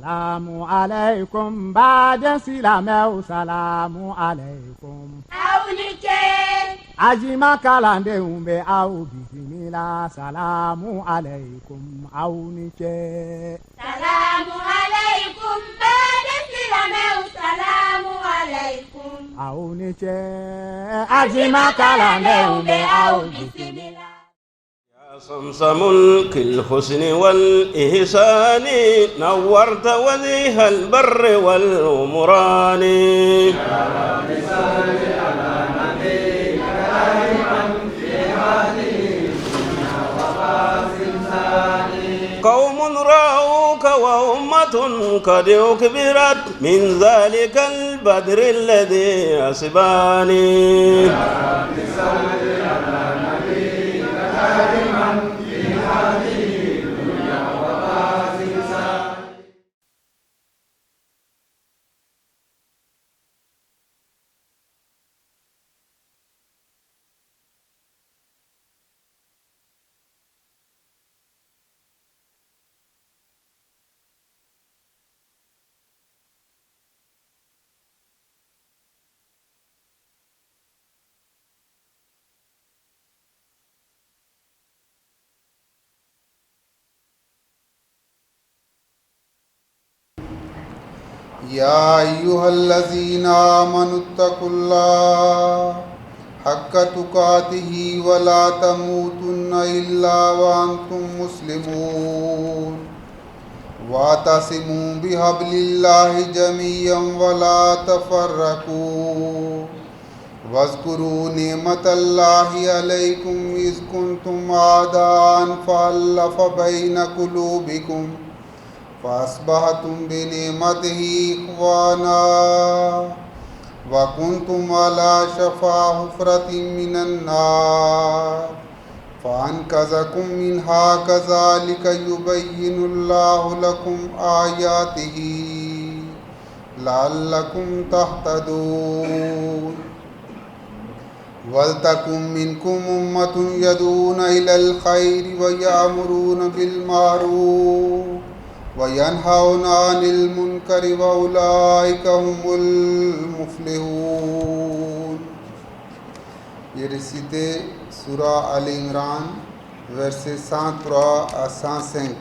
Salamu alaikum baden silamɛw salamu alaikum. Aw ni ce. Ajima kalandenw bɛ aw bisimila salamu alaikum aw ni ce. Salamu alaikum baden silamɛw salamu alaikum. Aw ni ce. Ajima kalandenw bɛ aw bisimila. صمصم الحسن والإحسان نورت وجه البر والغمران قوم رأوك وأمة قد أكبرت من ذلك البدر الذي أصباني يا أيها الذين آمنوا اتقوا الله حق تقاته ولا تموتن إلا وأنتم مسلمون واعتصموا بحبل الله جميعا ولا تفرقوا واذكروا نعمة الله عليكم إذ كنتم أعداء فألف بين قلوبكم فأصبحتم بنعمته إخوانا وكنتم على شفا حفرة من النار فأنقذكم منها كذلك يبين الله لكم آياته لعلكم تهتدون ولتكن منكم أمة يدعون إلى الخير ويأمرون بالمعروف وينهون عن المنكر وأولئك هم المفلحون. J'ai récité Surah Al-Imran, versets 103 à 105.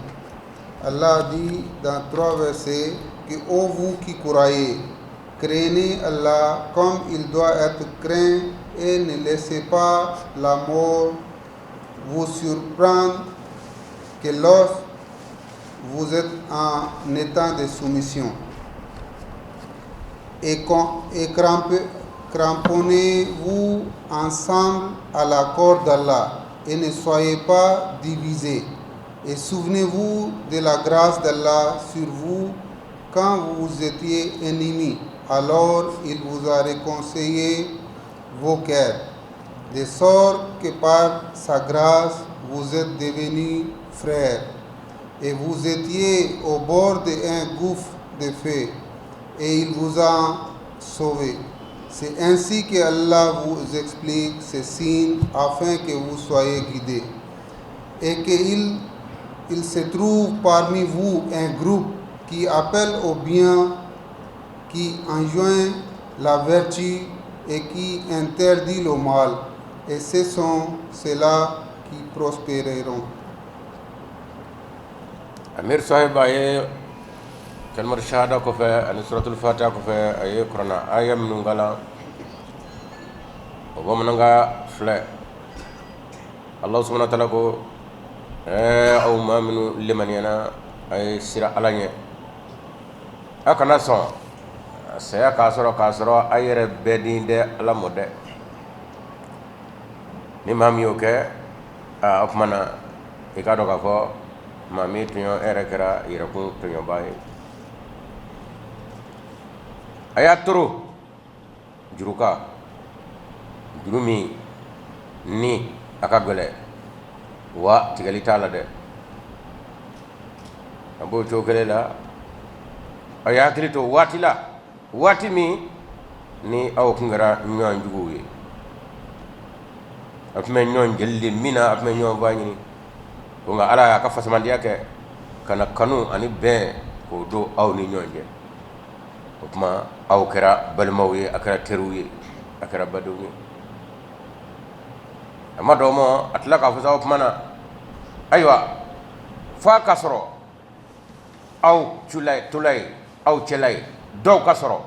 Allah dit dans 3 versets que ô vous qui croyez, craignez Allah comme il doit être craint et ne laissez pas la mort vous surprendre que lorsque vous êtes en état de soumission et cramponnez-vous ensemble à la corde d'Allah et ne soyez pas divisés et souvenez-vous de la grâce d'Allah sur vous quand vous étiez ennemis, alors il vous a réconcilié vos cœurs, de sorte que par sa grâce vous êtes devenus frères. Et vous étiez au bord d'un gouffre de feu, et il vous a sauvés. C'est ainsi que Allah vous explique ces signes afin que vous soyez guidés. Et qu'il se trouve parmi vous un groupe qui appelle au bien, qui enjoint la vertu et qui interdit le mal. Et ce sont ceux-là qui prospéreront. Amir sahiba ye kalmar shahada ko fe ani suratul fatiha ko fe ay qur'ana ayam nungala o bomnanga fle Allah subhanahu wa ta'ala ko aw ma minu liman yana ay sira alanye akana son saya ka soro ayere bedinde ala mode ni mam yo ke akmana ikado ka fo mami tunyo era kera iraku tunyo bayi ayat turu juruka jurumi ni akagole wa tigali tala de abo chokele la ayatri to watila watimi ni aw kungara nyon juguwe afme nyon gelli mina afme nyon bani ko nga ala ka fasamandiya ke kana kanu ani be k'o don aw ni ɲɔgɔn cɛ o tuma aw kɛra balimaw ye a kɛra teriw ye a kɛra badenw ye a ma dɔn ma a tila k'a fɔ sa o tuma na ayiwa f'a ka sɔrɔ aw tula ye aw cɛla ye dɔw ka sɔrɔ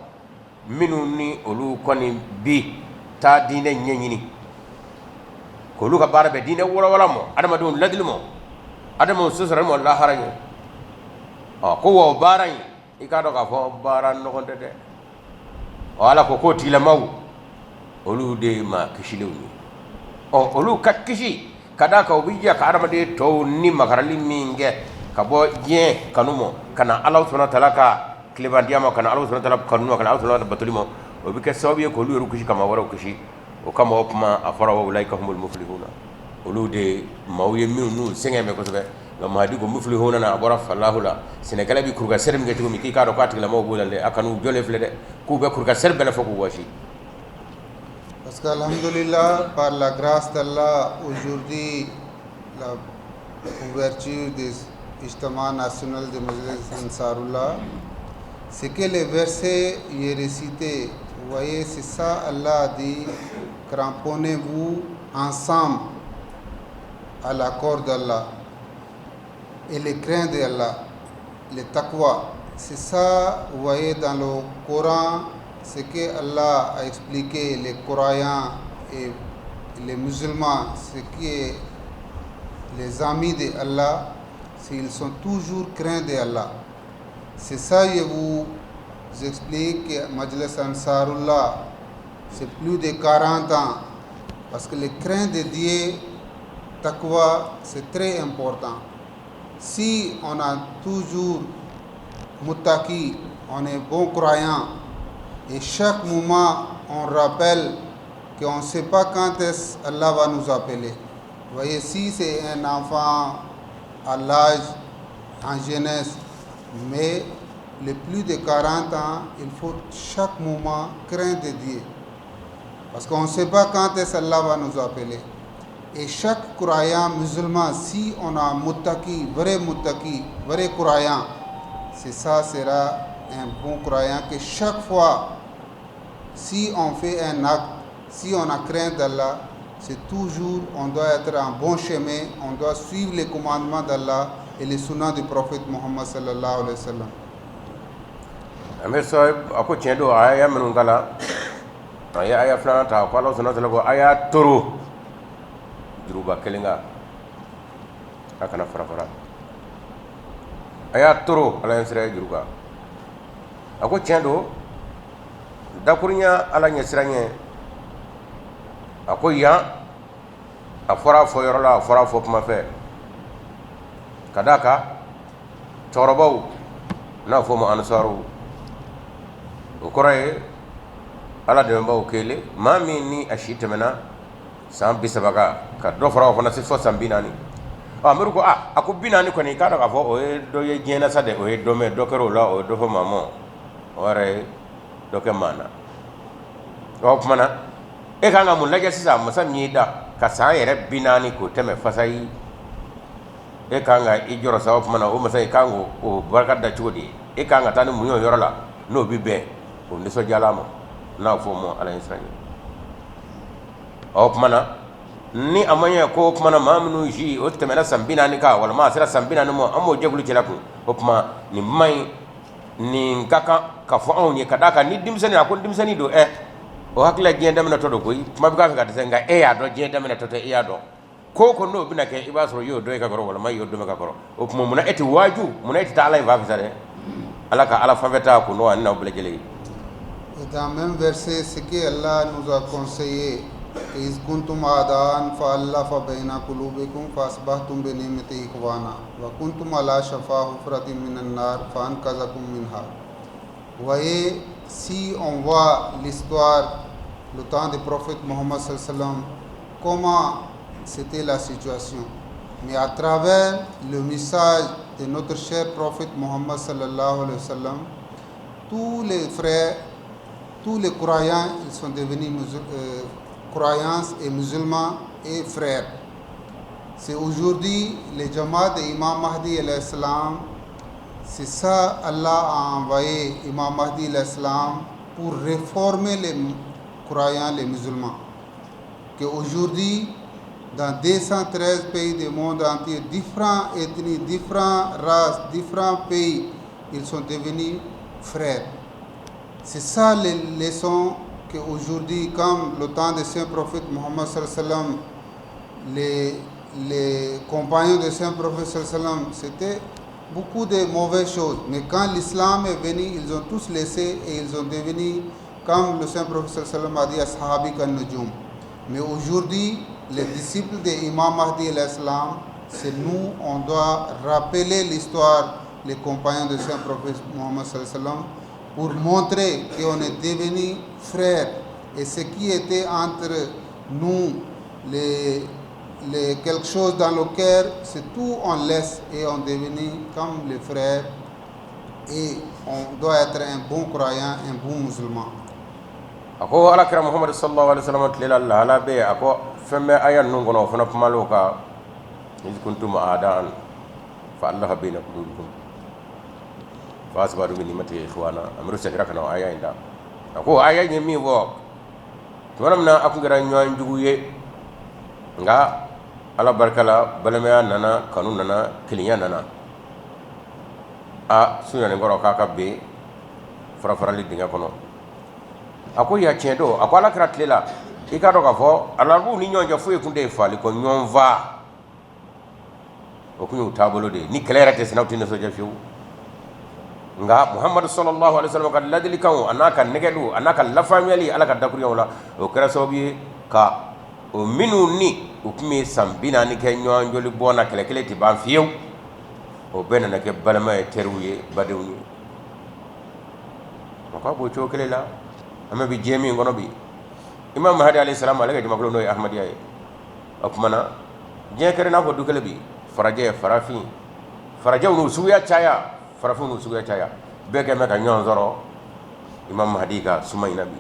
minnu ni olu kɔni bi taa diinɛ ɲɛɲini k'olu ka baara bɛ diinɛ wɔlɔwɔla ma adamadenw ladili ma adamadenw sɔsɔrɔli ma lahara ɲɛ ko wa o baara in i k'a dɔn k'a fɔ baara nɔgɔn tɛ dɛ ala ko k'o tigilamaw olu de ye maa kisilenw ye olu ka kisi ka d'a kan u bɛ jɛ ka adamaden tɔw ni makarali min kɛ ka bɔ diɲɛ kanu ma ka na Alahu subahanahu wa taala ka tilebandenya ma ka na Alahu subahanahu wa taala kanu ma ka na Alahu subahanahu wa taala batoli ma o bɛ kɛ sababu ye k'olu yɛrɛ kisi ka maa wɛrɛw kisi o kama o kuma a fɔra wa ulaika humul muflihuna olu de maaw ye minnu n'u sɛgɛn bɛ kosɛbɛ nka Mahdi ko muflihuna na a bɔra falahu la sɛnɛkɛla bɛ kurukasɛri min kɛ cogo min k'i k'a dɔn k'a tigilamaw b'o la dɛ a kan'u jɔlen filɛ dɛ k'u bɛ kurukasɛri bɛɛ fɔ k'u wɔsi. Parce qu'Alhamdulillah, par la grâce d'Allah, aujourd'hui, la ouverture des Ijtama national de Majlis Ansarullah, c'est que les versets y est récité. Vous voyez, c'est ça, Allah a dit, cramponnez-vous ensemble à l'accord d'Allah et les craintes d'Allah, les taqwa. C'est ça, vous voyez, dans le Coran, c'est que Allah a expliqué les croyants et les musulmans, ce qui est les amis d'Allah, ils sont toujours craints d'Allah. C'est ça, je vous explique que Majlis Ansarullah, c'est plus de 40 ans, parce que les craintes de Dieu, taqwa, c'est très important. Si on a toujours muttaqi, on est bon croyant, et chaque moment on rappelle qu'on ne sait pas quand est-ce Allah va nous appeler. Vous voyez, si c'est un enfant à l'âge, en jeunesse, mais les plus de 40 ans, il faut chaque moment craindre Dieu. Parce qu'on ne sait pas quand est-ce Allah va nous appeler. Et chaque croyant musulman, si on a muttaqi, vrai croyant, c'est ça sera un bon croyant que chaque fois, si on fait un acte, si on a crainte d'Allah, c'est toujours, on doit être en bon chemin, on doit suivre les commandements d'Allah et les sunnahs du prophète Muhammad sallallahu alayhi wa sallam. Amir Sohib, ako tiɲɛ don a y'a minnu k'a la a ye aya filanan ta ko Alahu subahanahu wa taala ko a y'a toro juruba kelen kan a kana fara a y'a toro Ala ɲɛ sira ye juru kan a ko tiɲɛ don dakuruɲa Ala ɲɛ sira ɲɛ a ko yan a fɔra fɔ yɔrɔ la a fɔra fɔ kuma fɛ ka d'a kan cɛkɔrɔbaw n'a fɔ ma ansaru o kɔrɔ ye Ala dɛmɛbaaw kelen maa min ni a si tɛmɛna san 30 ka dɔ fara o fana se fɔ san 40 amiru ko a ko 40 kɔni k'a dɔn k'a fɔ o ye dɔ ye diɲɛ na sa dɛ o ye dɔ mɛn dɔ kɛra o la o ye dɔ fɔ maa ma o yɛrɛ ye dɔ kɛ maa na o tuma na e kan ka mun lajɛ sisan masa min y'i da ka san yɛrɛ 40 k'o tɛmɛ fasa yi e kan ka i jɔrɔ sa o tuma na o masa i kan k'o barika da cogo di e kan ka taa ni mun ye o yɔrɔ la n'o bɛ bɛn o nisɔndiyala ma n'a fɔ o ma Ala ɲɛ sira ɲɛ o tuma na ni a ma ɲɛ ko o tuma na maa minnu si o tɛmɛna san 40 kan walima a sera san 40 ma an b'o jɛkulu cɛla kun o tuma nin ma ɲi nin ka kan ka fɔ anw ye ka d'a kan ni denmisɛnnin a ko denmisɛnnin don o hakilila diɲɛ daminɛtɔ don koyi kuma bɛ k'a fɛ ka dɛsɛ nka e y'a dɔn diɲɛ daminɛtɔ tɛ e y'a dɔn ko o ko n'o bɛna kɛ i b'a sɔrɔ i y'o dɔn i ka kɔrɔ walima i y'o dɔn i ka kɔrɔ o tuma munna e tɛ waaju munna e tɛ taa Ala in fa fɛ sa dɛ Ala ka Ala fanfɛ taa kun n'o ani n'aw bɛɛ lajɛlen. Et dans le même verset, c'est que Allah nous a conseillé إذ كنتم أعداء فألف بين قلوبكم فأصبحتم بنعمته إخوانا وكنتم على شفا حفرة من النار فأنقذكم منها. Vous voyez, si on voit l'histoire, le temps du prophète Mohammed sallallahu alayhi wa sallam, comment c'était la situation. Mais à travers le message de notre cher prophète Mohammed sallallahu alayhi wa sallam, tous les frères, tous les croyants, ils sont devenus croyants et musulmans et frères. C'est aujourd'hui les Jamaat d'Imam Mahdi alayhi salam C'est ça, Allah a envoyé Imam Mahdi l'Islam pour réformer les croyants, les musulmans. Qu'aujourd'hui, dans 213 pays du monde entier, différentes ethnies, différentes races, différents pays, ils sont devenus frères. C'est ça les leçons qu'aujourd'hui, comme le temps de Saint Prophète Mohammed sallallahu alayhi wa sallam, les compagnons de Saint Prophète sallallahu alayhi wa sallam, c'était beaucoup de mauvaises choses. Mais quand l'islam est venu, ils ont tous laissé et ils ont devenu, comme le Saint Prophète sallallahu alayhi wa sallam a dit, Ashabi kan nujum. Mais aujourd'hui, les disciples de Imam Mahdi l'Islam, c'est nous, on doit rappeler l'histoire, les compagnons de Saint Prophète Mohammed sallallahu alayhi wa sallam, pour montrer qu'on est devenus frères. Et ce qui était entre nous, quelque chose dans le cœur, c'est tout, on laisse et on devient comme les frères. Et on doit être un bon croyant, un bon musulman. Ako alakira Muhammad sallallahu alaihi wasallam tlela la be ako femme ayan nun gono fana pamalo ka iz kuntum a'daan fa allaha baina qulubikum fa asbaru min nimati ikhwana amru sakira kana aya inda ako aya ni mi wo to namna aku gara nyoan juguye nga ala barkala balama nana kanu nana kilinya nana a sunya ne goro kaka be farafarali dinga kono ako ya chendo ako ala kratlela ikado ka fo alabu ni nyonja fu ekunde fali ko nyonva okunyu tabolo de ni clarete sinawti ne soja fiu nga Muhammad sallallahu alaihi wasallam kad ladli kan anaka negedu anaka la family ala ka dakuriyo la o kera sobi ka o minu ni ukumi sambina ni ke nyonjoli bona kele kele ti ban fiu o bena na ke balama e teruye badewni ko bo chokele la ama bi jemi ngono bi Imam Mahdi alayhi salam alaga jama ko no Ahmadiya akmana je kere na ko dukele bi faraje farafi faraje no suya chaya farafu no suya chaya be ke meka nyon zoro Imam Mahdi ga sumayna bi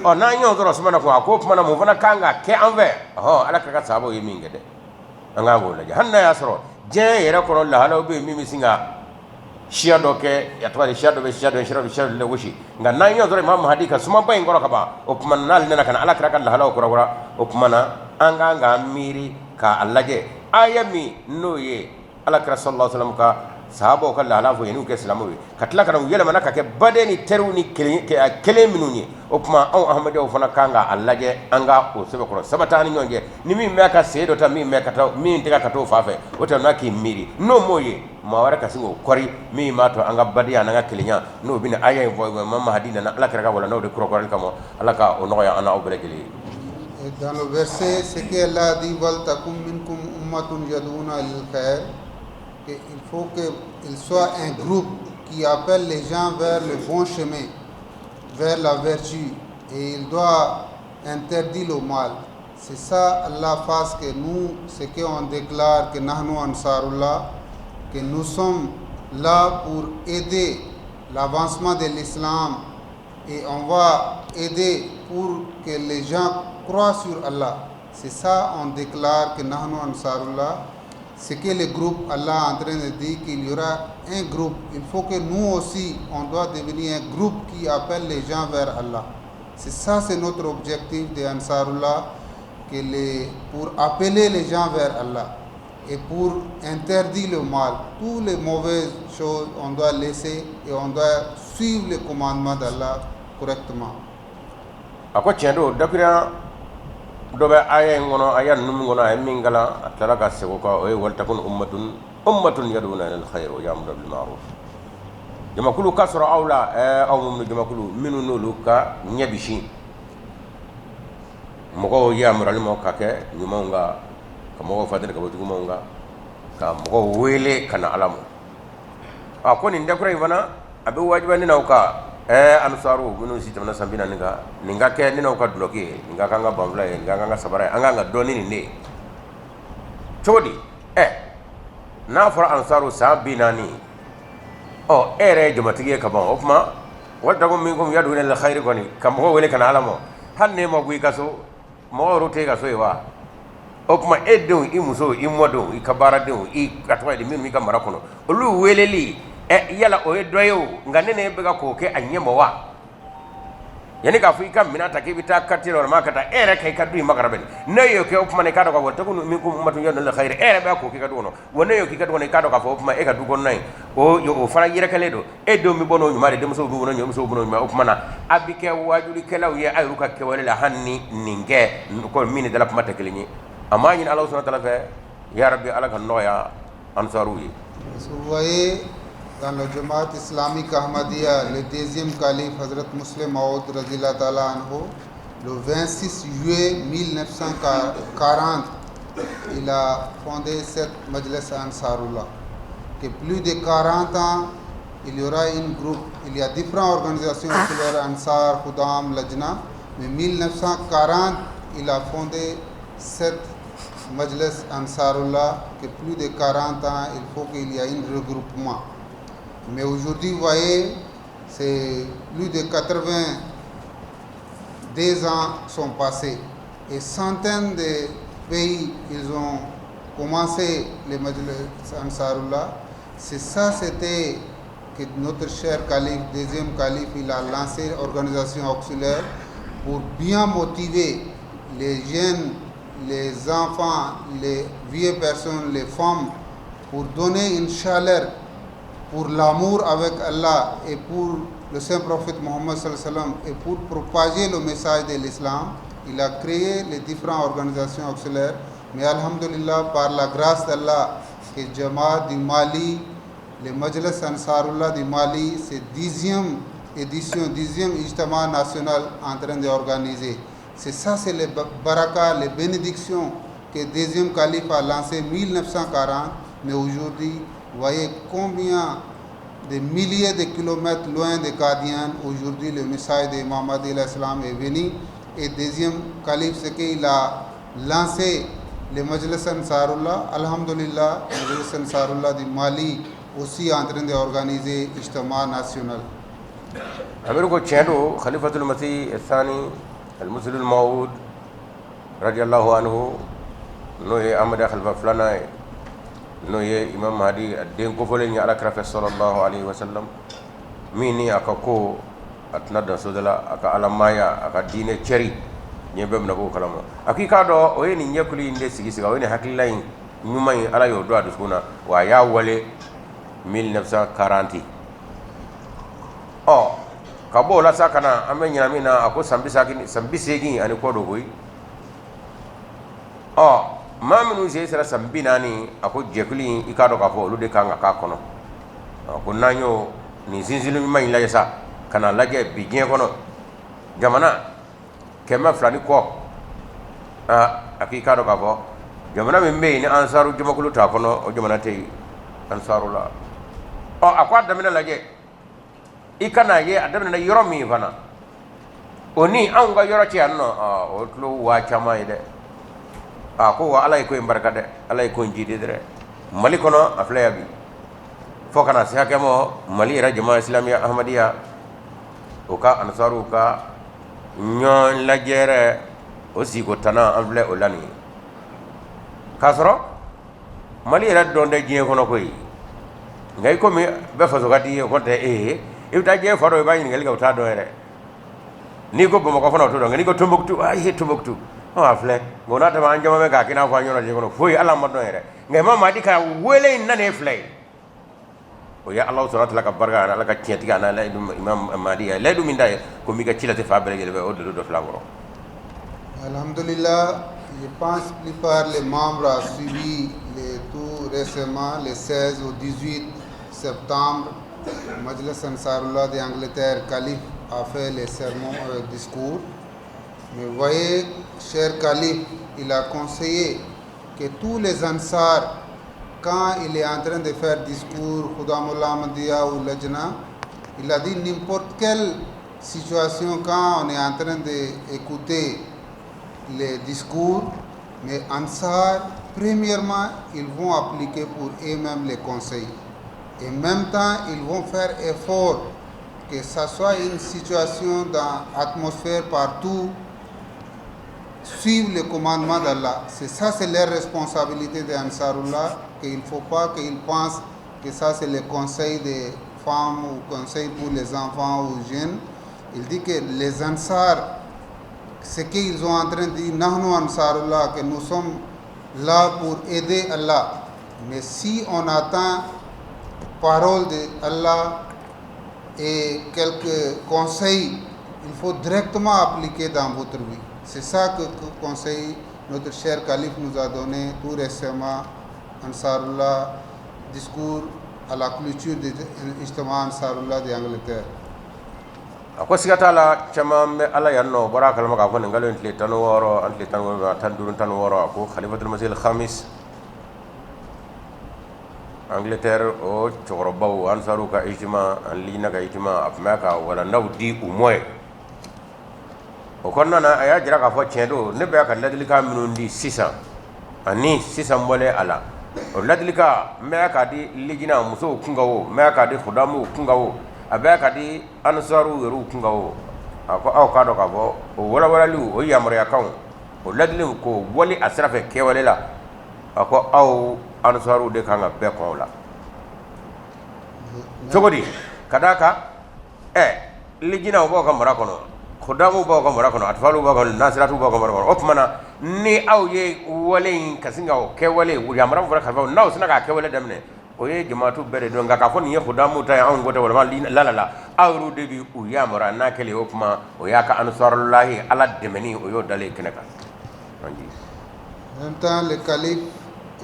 o na nyon zoro sumana ko akmana mo fana kanga ke anve ala ka sabo yemi ngede anga go la hanna ya soro je yere ko la halo be mi singa shia doke yatwali shia do be shia do shia le wushi nga na nyon zoro Imam Mahdi ka suma bay ngoro ka ba okmana nal nena kana ala ka la halo ko ra okmana anga miri ka allaje ayami noye ala kra sallallahu alaihi wasallam ka sahabo ka la fo yenu ke islamu katla kana yele manaka ke badeni teruni kele minuni okuma on ahmadu fana kanga allaje anga o sebe ko sabatani nyonje ni mi meka sedo ta mi meka ta mi nteka ka to fafe wota naki miri no moye mawara ka singo kori mi mato anga badiya nanga kilinya no bina aya vo mama hadina na ala kra ka wala no de krokor kamo ala ka o noya ana obregeli. Dans le verset, ce qu'Allah dit, Waltakum minkum ummatun yaduna al-khair, qu'il faut qu'il soit un groupe qui appelle les gens vers le bon chemin, vers la vertu, et il doit interdire le mal. C'est ça, Allah fasse que nous, ce qu'on déclare, que Nahnu Ansarullah, que nous sommes là pour aider l'avancement de l'islam, et on va aider pour que les gens croient sur Allah. C'est ça, on déclare que Nahnu Ansarullah. C'est que le groupe, Allah est en train de dire qu'il y aura un groupe. Il faut que nous aussi, on doit devenir un groupe qui appelle les gens vers Allah. C'est ça, c'est notre objectif de Ansarullah, pour appeler les gens vers Allah et pour interdire le mal. Toutes les mauvaises choses, on doit laisser et on doit suivre les commandements d'Allah correctement. Ako chendo dakira dobe aya ngono aya num ngono ay mingala atala ka sego ko e wal takun ummatun yaduna lil khair wa ya'muru bil ma'ruf jama kulu kasra awla aw mum jama kulu minu nulu ka nyabishi mogo ya'muru al mawkake nyumonga kamo fadel ka botu monga ka mogo wele kana alamu akoni ndakura ivana abe wajibani nauka ansaru minu sitamna sambina ninga ke nina ka bloquer ninga kanga bamla ninga kanga sabara anga doni ni chodi na fara ansaru sabinani ere jumatige ka ba ofma wadda gum minkum yaduna lil khair koni kam ho wele kana alamo hanne mo gui kaso mo rote kaso ewa ofma eddo imuso imodo ikabara do i atwa de min mi kamara kono olu weleli yala o ye dɔ ye o nka ne ne bɛ ka k'o kɛ a ɲɛmɔ wa yanni k'a fɔ i ka minɛn ta k'i bɛ taa quartier la walima ka taa e yɛrɛ kɛ i ka du in makara bɛ ne y'o kɛ o tuma na i k'a dɔn k'a fɔ tɛgɛ min ko matu ɲɛ dɔ la xayiri e yɛrɛ bɛ k'o k'i ka du kɔnɔ wa ne y'o k'i ka du kɔnɔ i k'a dɔn k'a fɔ o tuma e ka du kɔnɔna in o fana yɛrɛkɛlen don e denw bɛ bɔ n'o ɲuman de denmusow bɛ bɔ n'o ɲuman musow bɛ n'o ɲuman o tuma na a bɛ kɛ wajulikɛlaw ye a y'u ka kɛwale la hali ni nin kɛ ko min ni dala kuma tɛ kelen ye a m'a ɲini Alahu subahanahu wa taala fɛ ya Rabbi ala ka nɔgɔya ansaaruw ye. Vous voyez, dans le Jamaat islamique Ahmadiyya, le deuxième calife Hazrat Muslim Maud Radhiyallahu ta'ala anhu, le 26 juillet 1940, il a fondé cette Majlis Ansarullah. Que plus de 40 ans, il y aura un groupe, il y a différentes organisations oculaires, Ansar, Khudam, Lajna, mais 1940, il a fondé cette Majlis Ansarullah, que plus de 40 ans, il faut qu'il y ait un regroupement. Mais aujourd'hui, vous voyez, c'est plus de 82 ans sont passés et centaines de pays, ils ont commencé les Majlis Ansarullah. C'est ça, c'était que notre cher calife, deuxième calife, il a lancé l'organisation auxiliaire pour bien motiver les jeunes, les enfants, les vieilles personnes, les femmes, pour donner une chaleur pour l'amour avec Allah et pour le saint prophète Mohammed sallallahu alayhi wa sallam et pour propager le message de l'islam. Il a créé les différentes organisations auxiliaires, mais alhamdulillah, par la grâce d'Allah, que Jamaat du Mali, le Majlis Ansarullah du Mali, c'est 10e édition, 10e Ijtama national en train d'organiser. C'est ça, c'est les barakas, les bénédictions que le deuxième calife a lancé en 1940, mais aujourd'hui, vous voyez combien de milliers de kilomètres loin de Qadian, aujourd'hui le message de Muhammad al-Islam est venu. Et deuxième calife, c'est qu'il a lancé le Majlis Ansarullah. Alhamdulillah, le Majlis Ansarullah du Mali aussi en train d'organiser Ijtama national. Amirko Tchendo, Khalifatul Masih Thani, Al-Muslim al-Maud, radiallahu anhu, Noé Ahmad Khalifa Flanaï, Noé Imam Mahdi, Den Kofole ni ala krafe sallallahu alayhi wa sallam, mini akako atnada sodala aka alamaya aka dine cheri nyebe mnako kalama akika do oye ni nyekuli inde sigisiga oye ni hakilai nyumai ala yo do adusuna wa ya wale 1940 oh kabo la sakana amenya mina ako sambisegi ani kodo boy oh maminu je sera sambinani ako jekuli ikado ka fo lude kanga ka kono ko nanyo ni zinzilu mai la yesa kana lajɛ bi diɲɛ kɔnɔ jamana kɛmɛ fila ni kɔ a k'i k'a dɔn k'a fɔ jamana min bɛ yen ni ansaru jamakulu t'a kɔnɔ o jamana tɛ yen ansaru la a ko a daminɛ lajɛ i kana ye a daminɛ yɔrɔ min fana o ni anw ka yɔrɔ cɛ yan nɔ o tulo waa caman ye dɛ ko wa ala ye ko in barika dɛ ala ye ko in jidi dɛ mali kɔnɔ a filɛ yan bi fo kana se hakɛ ma mali yɛrɛ jama islamiya ahmadiyya o ka ansaru ka ɲɔgɔn lajɛrɛ o siko tana an filɛ o la nin ye k'a sɔrɔ mali yɛrɛ dɔn tɛ diɲɛ kɔnɔ koyi nka i komi bɛɛ faso ka di ye o kɔni tɛ e ye i bɛ taa diɲɛ fa dɔ i b'a ɲininkali kɛ o t'a dɔn yɛrɛ n'i ko bamakɔ fana o t'o dɔn nka n'i ko Tombouctou a ye Tombouctou a filɛ nka o n'a tɛmɛ an caman bɛ k'a kɛ i n'a fɔ an ɲɔgɔnna diɲɛ kɔnɔ foyi ala ma dɔn yɛrɛ nka Imam Mahdi ka wele in nane filɛ ye o ye Alahu subhanahu wa ta'ala ka barika ala ka tiɲɛtigi ana layidu Imam Mahdi ye layidu min da ye ko m'i ka ci lase fa bɛɛ lajɛlen bɛ o de dɔ filɛ an kɔrɔ. Alhamdulillah, je pense que la plupart les membres ont suivi tout récemment, le 16 au 18 septembre, le Majlis Ansarullah d'Angleterre, calife a fait les sermons, discours. Mais vous voyez, cher calife, il a conseillé que tous les Ansar, quand il est en train de faire discours, Khudamullah Ahmadiyya ou Lajna, il a dit n'importe quelle situation, quand on est en train d'écouter les discours, mais Ansar, premièrement, ils vont appliquer pour eux-mêmes les conseils. Et en même temps, ils vont faire effort que ça soit une situation dans l'atmosphère partout, suivre le commandement d'Allah. C'est ça, c'est leur responsabilité de Ansarullah, qu'il ne faut pas qu'ils pensent que ça c'est le conseil des femmes ou conseil pour les enfants ou jeunes. Il dit que les Ansar, ce qu'ils ont en train de dire, Nahnu Ansarullah, que nous sommes là pour aider Allah. Mais si on attend parole d'Allah et quelques conseils, il faut directement appliquer dans votre vie. C'est ça que conseil notre cher calife nous a donné tout récemment, Ansarullah, discours à la clôture de l'Ijtima Ansarullah d'Angleterre. Ako sigata la caman bɛ ala yan nɔ bɔra a kalama k'a fɔ nin kalo in tile 16 an tile 17 tan duuru 16 a ko khalifatul masih al-khamis Angleterre o cɛkɔrɔbaw ansaru ka ijtima an lina ka ijtima a tun bɛ ka walandaw di u mɔ ye o kɔnɔna na a y'a jira k'a fɔ tiɲɛ don ne bɛ ka ladilikan minnu di sisan ani sisan bɔlen a la o ladilikan n bɛ k'a di lijina musow kunkan o n bɛ k'a di hudamuw kunkan o a bɛ ka di ansaru yɛrɛw kunkan o a ko aw k'a dɔn k'a fɔ o walawalaliw o yamaruyakanw o ladiliw k'o bɔli a sira fɛ kɛwale la a ko aw ansaru de kan ka bɛɛ kɔn o la cogo di ka d'a kan lijinaw b'aw ka mara kɔnɔ hudamuw b'aw ka mara kɔnɔ atfaliw b'aw ka nasiratuw b'aw ka mara kɔnɔ o tuma na ni aw ye wale in ka sin ka o kɛwale yamara fɔra kalifaw n'aw sina k'a kɛwale daminɛ o ye jamaatu bɛɛ de dɔn nka k'a fɔ nin ye hudamuw ta ye anw ko tɛ walima lalala aw yɛrɛw de bi u yamara n'a kɛlen o kuma o y'a ka ansarulahi ala dɛmɛni o y'o dalen kɛnɛ kan. En même temps, le calife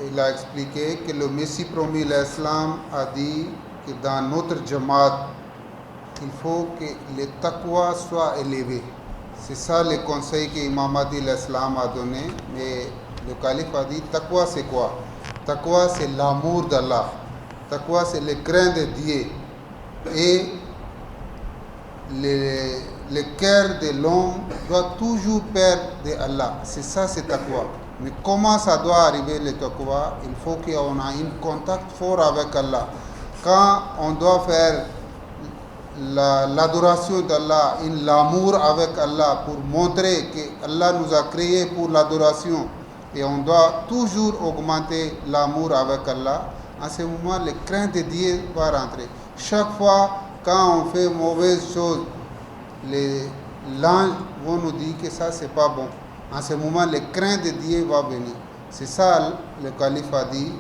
il a expliqué que le Messie promis l'Islam a dit que dans notre Jamaat, il faut que le taqwa soit élevé. C'est ça le conseil que Imam Mahdi l'Islam a donné. Mais le calife a dit, taqwa c'est quoi? Taqwa c'est l'amour d'Allah. Taqwa c'est le crainte de Dieu. Et le cœur de l'homme doit toujours perdre de Allah. C'est ça, c'est taqwa. Mais comment ça doit arriver le taqwa? Il faut qu'on ait un contact fort avec Allah. Quand on doit faire l'adoration d'Allah, l'amour avec Allah pour montrer que Allah nous a créés pour l'adoration et on doit toujours augmenter l'amour avec Allah, en ce moment, le crainte de Dieu va rentrer. Chaque fois, quand on fait mauvaise chose, les anges vont nous dire que ça, c'est pas bon. En ce moment, le crainte de Dieu va venir. C'est ça, le calife a dit,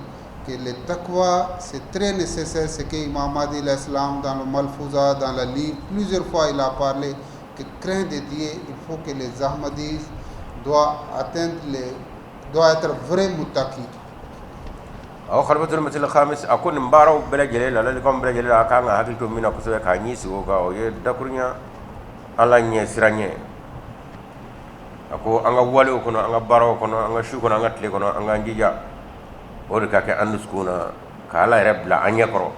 que le taqwa, c'est très nécessaire. C'est que Imam Mahdi l'Islam, dans le Malfouza, dans le livre, plusieurs fois il a parlé que crainte de Dieu, il faut que les Ahmadis doivent être vrais muttaqis. aw khalifatul masih al-khamis ako nin baaraw bɛɛ lajɛlen la ladilikanw bɛɛ lajɛlen a kan ka hakili to min na kosɛbɛ k'a ɲɛ sigi o kan o ye dakuruɲa ala ɲɛ sira ɲɛ a ko an ka walew kɔnɔ an ka baaraw kɔnɔ an ka su kɔnɔ an ka tile kɔnɔ an k'an jija o de ka kɛ an dusukun na ka ala yɛrɛ bila an ɲɛ kɔrɔ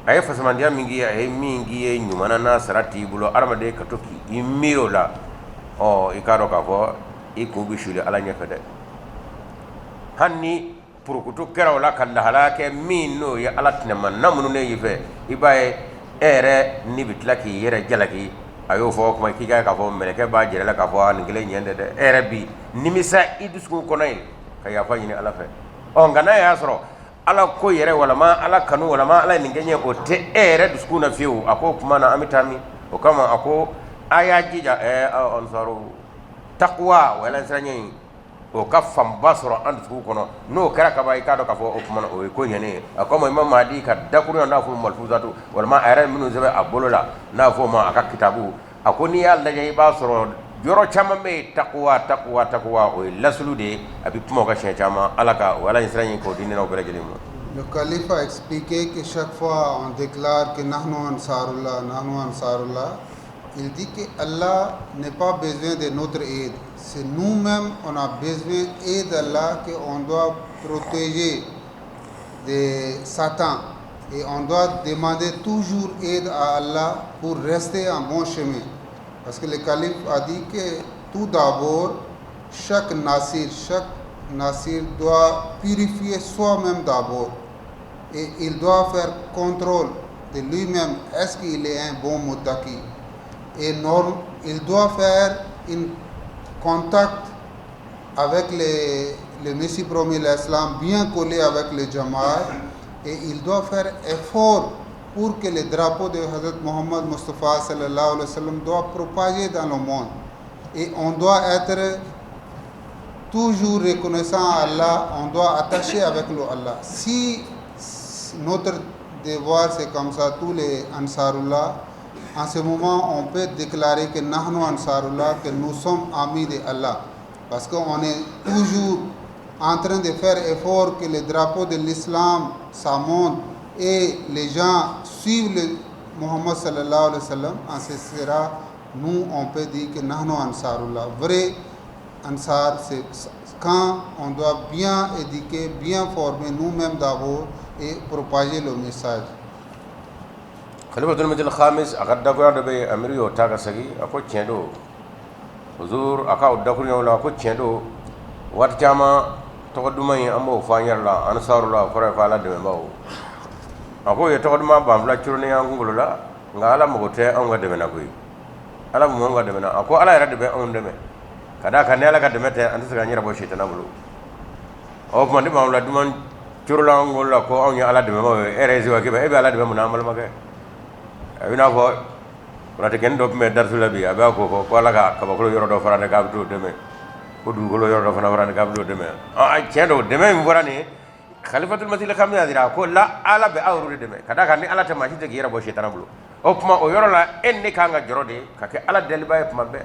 a ye fasamandiya min k'i ye a ye min k'i ye ɲumana n'a sara t'i bolo adamaden ka to k'i miiri o la i k'a dɔn k'a fɔ i kun bɛ suli ala ɲɛfɛ dɛ hali ni purukutu kɛra o la ka lahalaya kɛ min n'o ye ala tɛnɛma namununen y'i fɛ i b'a ye e yɛrɛ ni bɛ tila k'i yɛrɛ jalaki a y'o fɔ o kuma k'i ka k'a fɔ mɛlɛkɛ b'a jira la k'a fɔ nin kelen ɲɛ tɛ dɛ e yɛrɛ bi nimisa i dusukun kɔnɔ yen ka yafa ɲini ala fɛ nka n'a y'a sɔrɔ ala ko yɛrɛ walama ala kanu walama ala ye nin kɛ ɲɛ o tɛ e yɛrɛ dusukun na fiyewu a ko o tuma na an bɛ taa min o kama a ko a y'a jija ansaro taqwa o yɛlɛn siran ɲɛ in o ka fanba sɔrɔ an dusukun kɔnɔ n'o kɛra kaban i k'a dɔn k'a fɔ o tuma na o ye ko ɲɛnen ye a ko ma Imam Mahdi ka dakuruɲa n'a fɔ malfuzatu walima a yɛrɛ minnu sɛbɛn a bolo la n'a fɔ ma a ka kitabu a ko n'i y'a lajɛ i b'a sɔrɔ yɔrɔ caman bɛ yen taqwa o ye lasulu de ye a bɛ kuma o ka siɲɛ caman ala ka o ala ɲɛ siran ɲɛ k'o di ne n'aw bɛɛ lajɛlen ma. Le calife a expliqué que chaque fois on déclare que Nahnu Ansarullah, il dit que Allah n'a pas besoin de notre aide. C'est nous-mêmes, on a besoin d'aide d'Allah, qu'on doit protéger de Satan. Et on doit demander toujours aide à Allah pour rester en bon chemin. Parce que le calife a dit que tout d'abord, chaque nasir doit purifier soi-même d'abord. Et il doit faire contrôle de lui-même. Est-ce qu'il est un bon muttaqi? Et il doit faire un contact avec le Messie promis l'Islam, bien collé avec le Jamaat. et il doit faire effort pour que le drapeau de Hazrat Muhammad Mustafa sallallahu alayhi wa sallam doit propager dans le monde. Et on doit être toujours reconnaissant à Allah, on doit attacher avec le Allah. Si notre devoir c'est comme ça, tous les Ansarullah, en ce moment on peut déclarer que Nahnu Ansarullah, que nous sommes amis de Allah. Parce qu'on est toujours en train de faire effort que le drapeau de l'islam ça monte et les gens suivent le Muhammad sallallahu alayhi wa sallam. En ce sera, nous on peut dire que Nahnu Ansarullah. Vrai Ansar, c'est quand on doit bien éduquer, bien former nous-mêmes d'abord et propager le message. Khalifatul Masjid al-Khamis akadda ko yado be amiriyo taga sagi ako tiendo huzur aka udakuri wala ko tiendo wat chama to dumay amo fanyar la ansarullah fara fala de bawo ako ye to duma bam la curne yangulo la ngala mo te on ga de na koy ala mo ga de na ako ala yara de be on de me kada ka ne ala ka de mete anda saka nyira bo shitana bulu o mo de bam la duman curla ngol la ko on ya ala de me mo erezi wa ke be ala de me na amal make abina ko rate ken do me dar sula bi aba ko ala ka ba ko yoro do farane ka do de me ko du ko yoro do farane ka do de me a cendo de me mborani khalifatul masjid al-khamis adira ko la ala be awru de me kada ka ni ala ta ma ci te yira bo shitana bulu o kuma o yoro la enni ka nga jorode ka ke ala del baye kuma be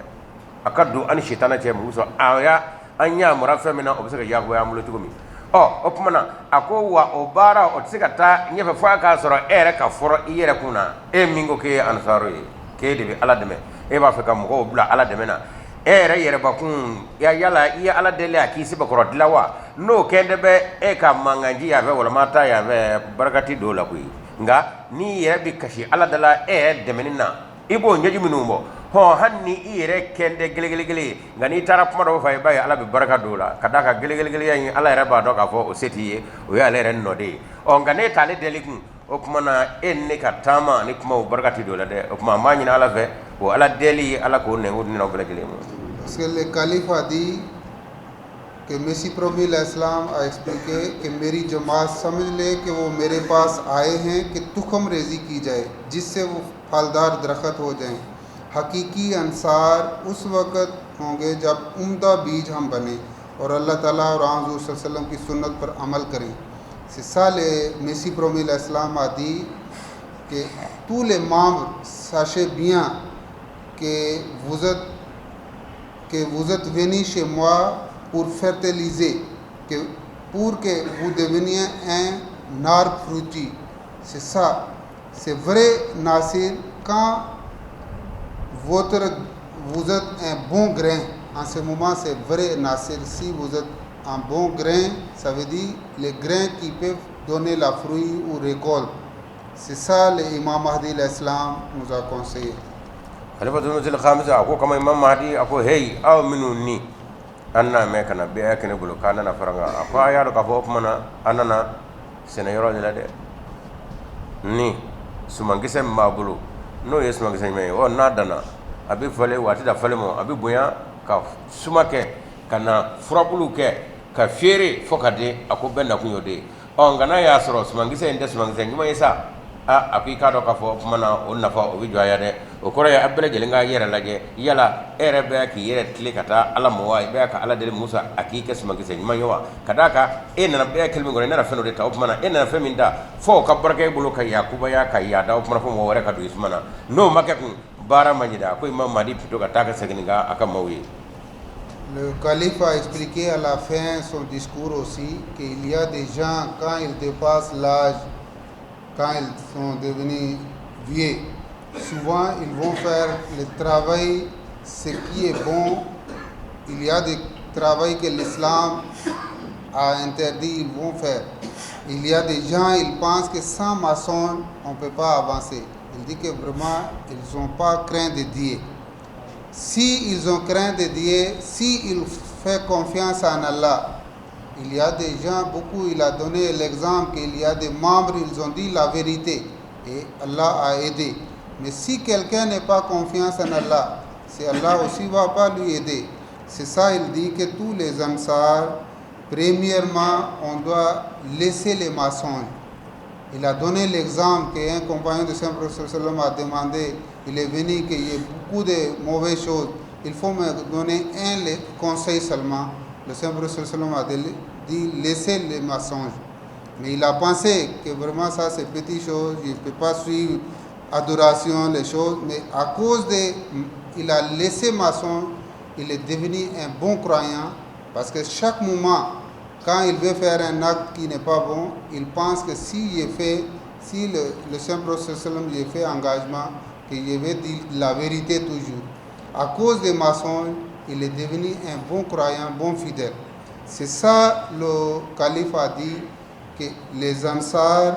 akadu an shitana ce mu so aya anya murafa mina o bisaka yago ya mulu tugumi o kuma na ako wa o bara o tsikata nyefe fa ka soro ere ka foro iyere kuna e mingo ke ansaro ke de ala de me e ba fe kam ko bula ala de me na ere yere ba kun ya yala iya ala de la ki siba koro dilawa no kende be e ka manganji ya be wala mata ya be barakati do la kuyi nga ni yere bi kashi ala dala e de menina ibo nyaji minumbo ho hanni ire kende gele ngani tarap mado fay bay ala be baraka dola kadaka gele yani ala reba do ka fo o setiye o ya le ren no de o ngane tale delikun o kuma na enne katama ni kuma o barakati dola de o kuma ma nyina ala fe o ala deli ala ko ne wudni no gele mo. Parce que le calife a dit que Messie promis l'islam a expliqué que मेरी जमात समझ ले कि वो मेरे पास आए हैं कि तुखम रेजी की जाए जिससे वो फलदार दरख्त हो जाएं. हकीकी अंसार उस वक़्त होंगे जब उम्दा बीज हम बने और अल्लाह ताला और हज़ूर सल्लल्लाहु अलैहि वसल्लम की सुन्नत पर अमल करें. C'est ça le Messie promis l'islam a dit que tous les membres sachez bien que vous êtes venus chez moi pour fertiliser, pour que vous deveniez un arbre fruitier. C'est ça. C'est vrai, Nasir, quand vous êtes un bon grain, en ce moment c'est vrai, Nasir, si vous êtes un bon grain, ça veut dire les grains qui peuvent donner la fruit ou récolte. C'est ça l'imam Mahdi l'Islam nous a conseillé. Khalifatul Masjid al-Khamis ako kama imam Mahdi ako hey aw minuni anna me kana be akene bulu kana na faranga ako ayaro ka fo mana anana sene yoro de la de ni sumangise mabulu no yes mangise me o nadana abi fale wati da fale mo abi boya ka sumake kana furabulu ke ka fere fokade ako benna kunyo de o ngana ya soro sumangise inde sumangise ngima yesa a akika do ka fo mana on nafa o wijo ayade o kora ya abele gelinga yere lage yala ere be ki yere tlikata ala mo way be ka ala de musa akika sumangise ngima yowa kadaka ena be kelmi ngore na feno de taw mana ena feminda fo ka barke bulu ka yakuba ya ka ya daw mana fo mo wore ka do ismana no make kun bara manida ko imam Mahdi pito ka taka seginga aka mawi. Le calife a expliqué à la fin son discours aussi qu'il y a des gens, quand ils dépassent l'âge, quand ils sont devenus vieux, souvent ils vont faire le travail, ce qui est bon. Il y a des travaux que l'islam a interdit, ils vont faire. Il y a des gens, ils pensent que sans maçon, on ne peut pas avancer. Il dit que vraiment, ils n'ont pas craint de Dieu. Si ils ont craint de Dieu, si ils font confiance en Allah, il y a des gens, beaucoup, il a donné l'exemple qu'il y a des membres, ils ont dit la vérité et Allah a aidé. Mais si quelqu'un n'a pas confiance en Allah, c'est Allah aussi ne va pas lui aider. C'est ça, il dit que tous les ansars, premièrement, on doit laisser les mensonges. Il a donné l'exemple qu'un compagnon de Saint-Prophète a demandé, il est venu qu'il y ait beaucoup de mauvaises choses. Il faut me donner un conseil seulement. Le Saint-Prophète a dit, laissez les mensonges. Mais il a pensé que vraiment ça c'est petites choses, il ne peut pas suivre adoration, les choses. Mais à cause il a laissé mensonge, il est devenu un bon croyant. Parce que chaque moment, quand il veut faire un acte qui n'est pas bon, il pense que si le Saint-Prophète il fait engagement, qu'il va dire la vérité toujours. À cause des mensonges, il est devenu un bon croyant, bon fidèle. C'est ça le calife a dit, que les Ansar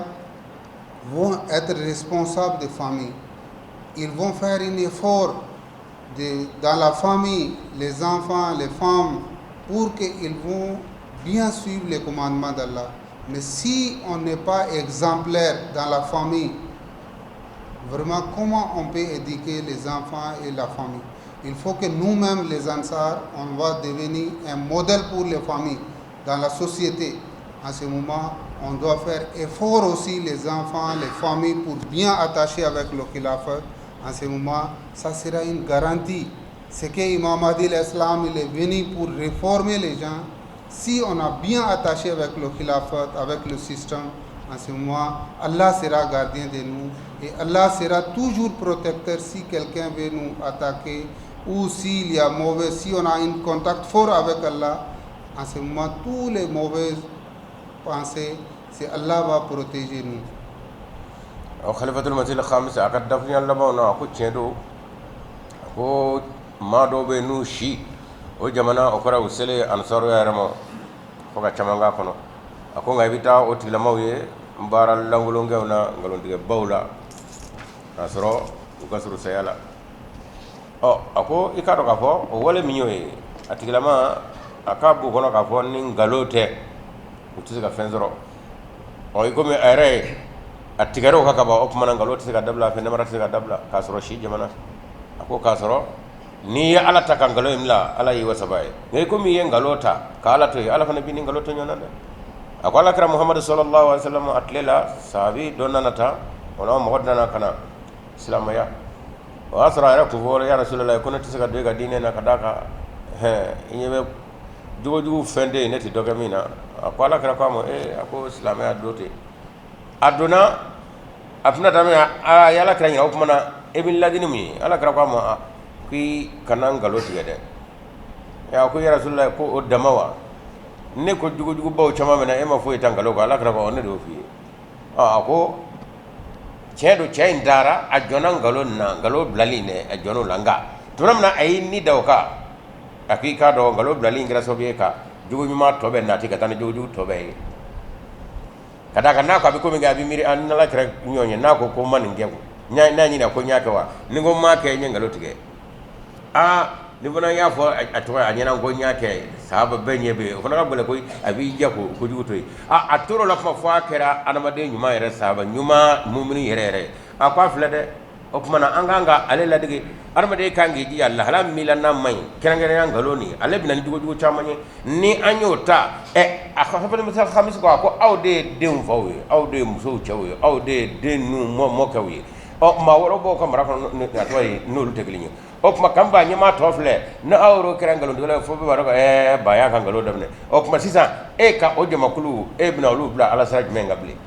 vont être responsables des familles. Ils vont faire un effort dans la famille, les enfants, les femmes, pour qu'ils vont bien suivre les commandements d'Allah. Mais si on n'est pas exemplaire dans la famille, vraiment comment on peut éduquer les enfants et la famille? Il faut que nous-mêmes, les Ansar, on va devenir un modèle pour les familles dans la société. En ce moment, on doit faire effort aussi, les enfants, les familles, pour bien attacher avec le khilafat. En ce moment, ça sera une garantie. C'est que Imam Mahdi l'Islam, il est venu pour réformer les gens. Si on a bien attaché avec le khilafat, avec le système, en ce moment, Allah sera gardien de nous. Et Allah sera toujours protecteur si quelqu'un veut nous attaquer ou s'il y a mauvais, si on a un contact fort avec Allah. En ce moment, tous les mauvaises pensées, c'est Allah va protéger nous. Khalifatul Masih al-Khamis akad dafni Allah na ko cendo ko mado be nu shi o jamana o kora usele ansaru ya ramo foga chamanga kono ako ngai bita o tilamaw ye mbara langulo ngewna ngalon dige bawla asro ugasuru sayala o ako ikado ka fo o wole minyo ye atilama akabu kono ka fo ni ngalote utise ka fenzoro o ikomi are atigaro kakaba o kuma ngalote ka dabla fe namara ka dabla kasro shi jamana ako kasro ni ala taka ngalo imla ala yi wasabaye ngai ko mi yen ngalota ka ala to ala fana bini ngaloto nyona de ako ala kara Muhammad sallallahu alaihi wasallam atlela sabi donanata ona mo godana kana islamaya wa asra ara ko wala ya rasulullah ko nati saka de ga dine na kadaka inyebe jugo fende neti dogamina ako ala kara ko mo ako islamaya dote aduna afna tame yala kara nyaw kuma na ibn ladini mi ala kara ko mo ki kanan galoti gade ya ko ya rasulullah ko o damawa ne ko jugo baw chama mena e ma fo itangalo ko ala kara ko ne do fi ko chedo chain dara a jonan galon na galo blali ne a jono langa tunam na ay ni dawka akika do galo blali ngira sobe ka jugo nyuma tobe na tika tan jugo tobe kada kana ko abi ko mi ga bi miri an la kara nyonye na ko man ngego nya na nyina ko nyaka wa ningo ma ke nyangalo tige ni fana y'a fɔ a tɔgɔ a ɲɛna ko n y'a kɛ sahaba bɛɛ ɲɛ bɛ o fana ka gɛlɛn koyi a b'i diya ko jugu to yen a tora la kuma fɔ a kɛra adamaden ɲuman yɛrɛ sahaba ɲuman mumini yɛrɛ a ko a filɛ dɛ o tuma na an kan ka ale ladege adamaden kan k'i jija lahala min la n'a ma ɲi kɛrɛnkɛrɛnya nkalon nin ale bɛna ni jugujugu caman ye ni an y'o ta a ka Hamisi ko a ko aw de ye denw faw ye aw de ye musow cɛw ye aw de ye den n'u mɔkɛw ye maa wɛrɛw b'o ka mara kɔnɔ a tɔgɔ ye n'olu tɛ kelen ye o kuma kan b'a ɲɛmaa tɔ filɛ ni aw yɛrɛ kɛra nkalontigɛla ye fo bɛɛ b'a dɔn ko ba y'a ka nkalon daminɛ o kuma sisan e ka o jamakulu e bɛna olu bila ala sira jumɛn kan bilen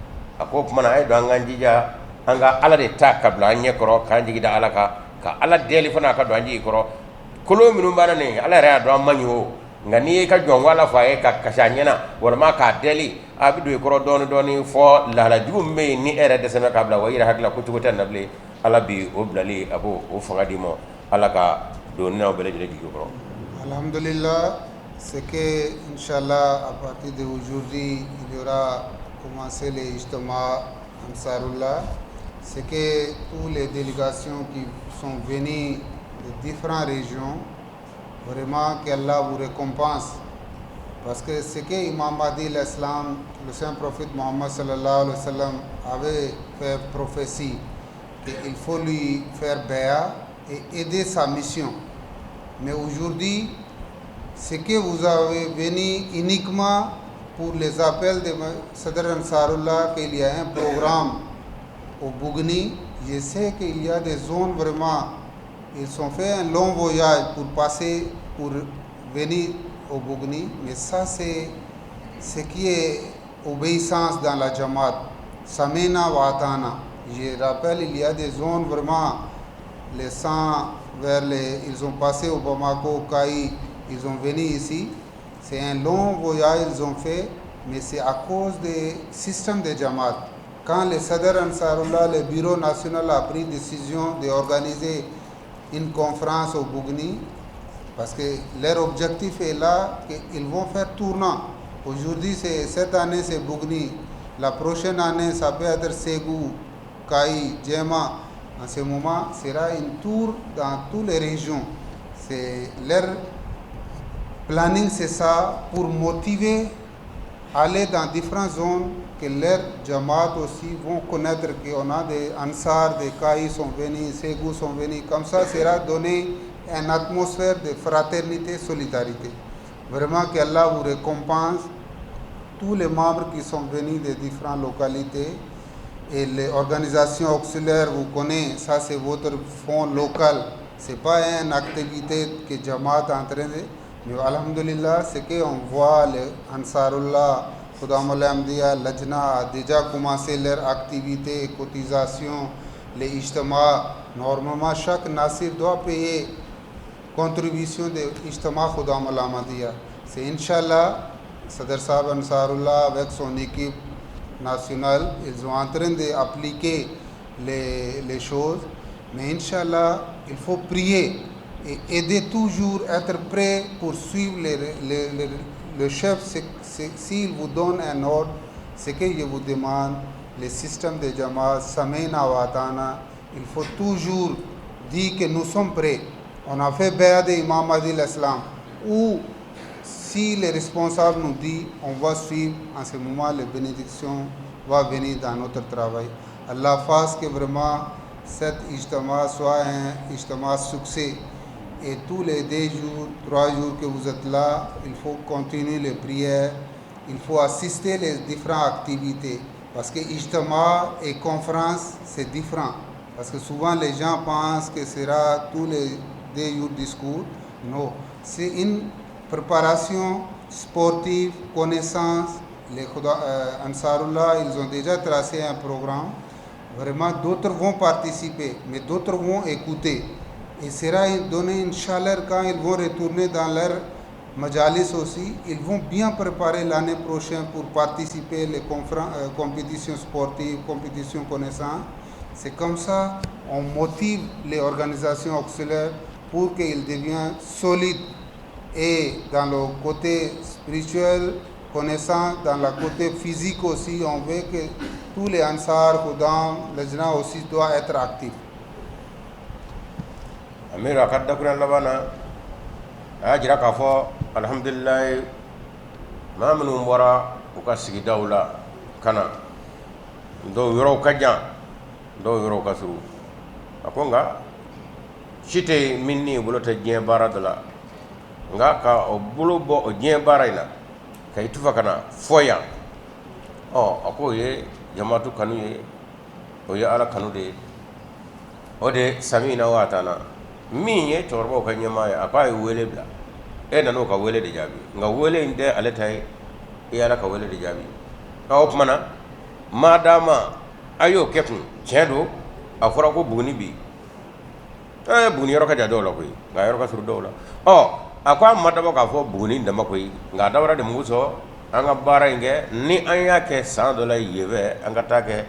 a ko o kuma na a ye don an k'an jija an ka ala de ta ka bila an ɲɛ kɔrɔ k'an jigi da ala kan ka ala deli fana a ka don an jigi kɔrɔ kolon minnu b'a la nin ala yɛrɛ y'a dɔn an man ɲi o nka n'i ye ka jɔn wala fɔ a ye ka kasi a ɲɛna walima k'a deli a bɛ don i kɔrɔ dɔɔni dɔɔni fɔ lahalajugu min bɛ yen ni e yɛrɛ dɛsɛra k'a bila wa i yɛrɛ hakili la ko cogo tɛ nin na bilen ala bi o bilali a b'o fanga d'i ma ala ka donner au bel du jour. Alhamdulillah, c'est que, Inch'Allah, à partir d'aujourd'hui, il y aura commencé les Ijtama Ansarullah. C'est que toutes les délégations qui sont venues de différentes régions, vraiment qu'Allah vous récompense. Parce que ce que Imam Mahdi l'Islam, le saint prophète Muhammad sallallahu alayhi wa sallam avait fait prophétie, qu'il faut lui faire béa et aider sa mission. Mais aujourd'hui, ce que vous avez venu uniquement pour les appels de Sadr Ansarullah qu'il y a un programme au Bougni. Je sais qu'il y a des zones vraiment, ils ont fait un long voyage pour passer, pour venir au Bougni, mais ça c'est ce qui est obéissance dans la Jamaat. Samena Watana. Je rappelle, il y a des zones vraiment, les 100 ils ont passé au Bamako, au Caï, ils ont venu ici. C'est un long voyage ils ont fait, mais c'est à cause du système de Jamaat. Quand le Sadr Ansarullah, le bureau national a pris décision d'organiser une conférence au Bougni, parce que leur objectif est là, qu'ils vont faire tournant. Aujourd'hui, cette année, c'est Bougni. La prochaine année, ça peut être Ségou, Caï, Djema. En ce moment, sera une tour dans toutes les régions. C'est leur planning, c'est ça, pour motiver, aller dans différentes zones, que leurs Jamaat aussi vont connaître qu'on a des Ansar, des Caï sont venus, Ségou sont venus. Comme ça, sera donné une atmosphère de fraternité, solidarité. Vraiment qu'Allah vous récompense tous les membres qui sont venus des différentes localités et les organisations auxiliaires, vous connaissez, ça c'est votre fonds local. Ce n'est pas une activité que Jamaat est en train de... Mais alhamdulillah, c'est qu'on voit les Ansarullah, Khudam al-Amdiya, Lajna a déjà commencé leur activité, cotisation, les Ijtama. Normalement, chaque Nasir doit payer contribution de Ijtama Khudam al-Amdiya. C'est Inch'Allah, Sadr Sahab Ansarullah avec son équipe nationale, ils sont en train d'appliquer les choses. Mais Inch'Allah, il faut prier et aider toujours, être prêt pour suivre le chef. S'il vous donne un ordre, ce que je vous demande, le système de Jamaat, Samena Watana, il faut toujours dire que nous sommes prêts. On a fait Béa de Imam Mahdi l'Islam, où si les responsables nous disent, on va suivre, en ce moment, les bénédictions vont venir dans notre travail. Allah fasse que vraiment cet Ijtama soit un Ijtama succès. Et tous les 2 jours, 3 jours que vous êtes là, il faut continuer les prières, il faut assister les différentes activités. Parce que Ijtama et conférence, c'est différent. Parce que souvent les gens pensent que ce sera tous les 2 jours discours. Non, c'est une préparation sportive, connaissance. Les Ansarullah, ils ont déjà tracé un programme. Vraiment, d'autres vont participer, mais d'autres vont écouter. Et sera donné une chaleur quand ils vont retourner dans leur majalis aussi. Ils vont bien préparer l'année prochaine pour participer aux compétitions sportives, compétitions connaissances. C'est comme ça on motive les organisations auxiliaires pour qu'ils deviennent solides. Et dans le côté spirituel, connaissant, dans le côté physique aussi, on veut que tous les Ansar, Khudam, les gens aussi doivent être actifs. Amir akadda kuran labana a jira k'a fɔ alhamdulilayi maa minnu bɔra u ka sigidaw la ka na dɔw yɔrɔw ka jan dɔw yɔrɔw ka surun a ko nka si tɛ min n'i bolo tɛ diɲɛ baara dɔ la nka ka o bolo bɔ o diɲɛ baara in na ka i tufa ka na fɔ yan a ko o ye jamaatu kanu ye o ye ala kanu de ye o de Samina Watana min ye cɛkɔrɔbaw ka ɲɛmaa ye a ko a ye wele bila e nan'o ka wele de jaabi nka wele in tɛ ale ta ye e ala ka wele de jaabi o tuma na maadama a y'o kɛ kun tiɲɛ don a fɔra ko Buguni bi Buguni yɔrɔ ka jan dɔw la koyi nka yɔrɔ ka surun dɔw la a ko an ma dabɔ k'a fɔ Buguni dama koyi nka a dabɔra de mun sɔn an ka baara in kɛ ni an y'a kɛ san dɔ la yen fɛ an ka taa kɛ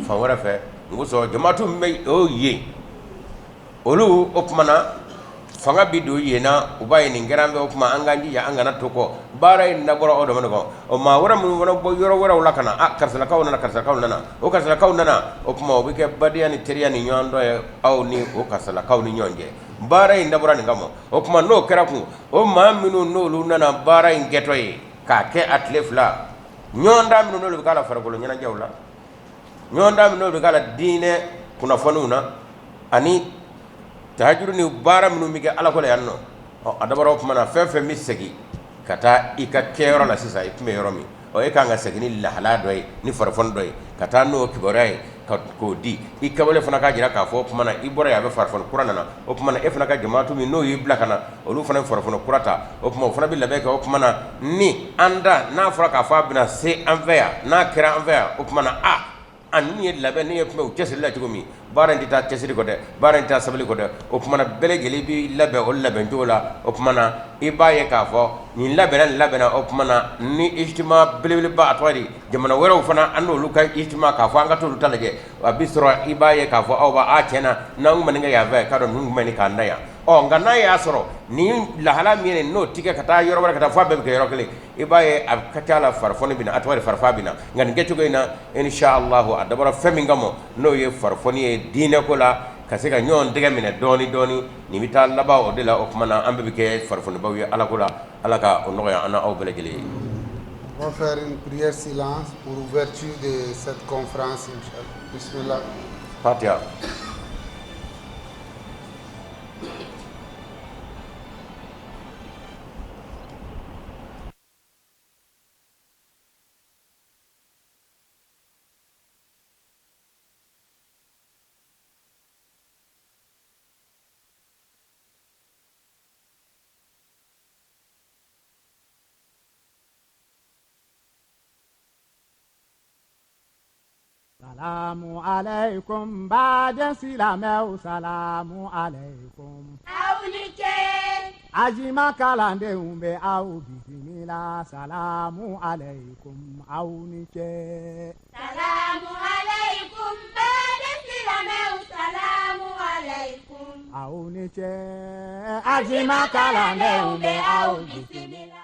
fan wɛrɛ fɛ mun sɔn jamaatu min bɛ o yen olu o tuma na fanga bi don yen na u b'a ye nin kɛra an fɛ o tuma an k'an jija an kana to kɔ baara in dabɔra o dama de kɔ o maa wɛrɛ minnu fana bɔ yɔrɔ wɛrɛw la ka na karisalakaw nana karisalakaw nana o karisalakaw nana o tuma o bɛ kɛ badenya ni teriya ni ɲɔgɔn dɔ ye aw ni o karisalakaw ni ɲɔgɔn cɛ baara in dabɔra nin kama o tuma n'o kɛra kun o maa minnu n'olu nana baara in kɛtɔ ye k'a kɛ a tile fila ɲɔgɔn dan minnu n'olu bɛ k'a la farikolo ɲɛnajɛw la ɲɔgɔn dan minnu n'olu bɛ k'a la diinɛ kunnafoniw na ani tahajuru ni baara minnu bɛ kɛ ala ko la yan nɔ a dabɔra o tuma na fɛn fɛn bɛ segin ka taa i ka kɛyɔrɔ la sisan i tun bɛ yɔrɔ min o e kan ga segini lahala do ni farfon do ka taa no kibarai ka ko di I kabale fana ka jira ka fo kuma na I bora ya be farfon kurana na o kuma na e fana ka jamaatu mi no yi blakana olu fana farfon kurata o kuma fana bi labe ka o kuma na ni anda na fara ka fa bina se anvea na kira anvea o kuma na an ni labe ni e kuma o cesiri la tugomi baran ta cesiri ko de baran ta sabali ko de o kuma na bele gele bi labe o labe tola o kuma na I baye ka fo ni labe na o kuma na ni ijtima bele ba atwari jamana wero fana ando lu kai ijtima ka fo anga to lu talaje wa bisro I baye ka fo awa a chena na ngum nga ya ve ka do ngum ni ka ndaya o nga na ya soro ni lahala mi ne no tike kata yoro wala kata fa be ke yoro kele I baye ab katala farfoni bina atwari farfa bina ngan getu gaina insha Allah adabara femi ngamo no ye farfoni e dine ko la kasika nyon diga mine doni ni mita laba o de la o kuma na ambe ke farfoni bawi ala ko la ala ka o noya ana aw bele gele. On va faire une prière silence pour ouverture de cette conférence inchallah. Bismillah. Fatiha. Salamu alaikum baden silamɛw salamu alaikum. Aw ni ce. Ajima kalandenw bɛ aw bisimila salamu alaikum aw ni ce. Salamu alaikum baden silamɛw salamu alaikum. Aw ni ce. Ajima kalandenw bɛ aw bisimila.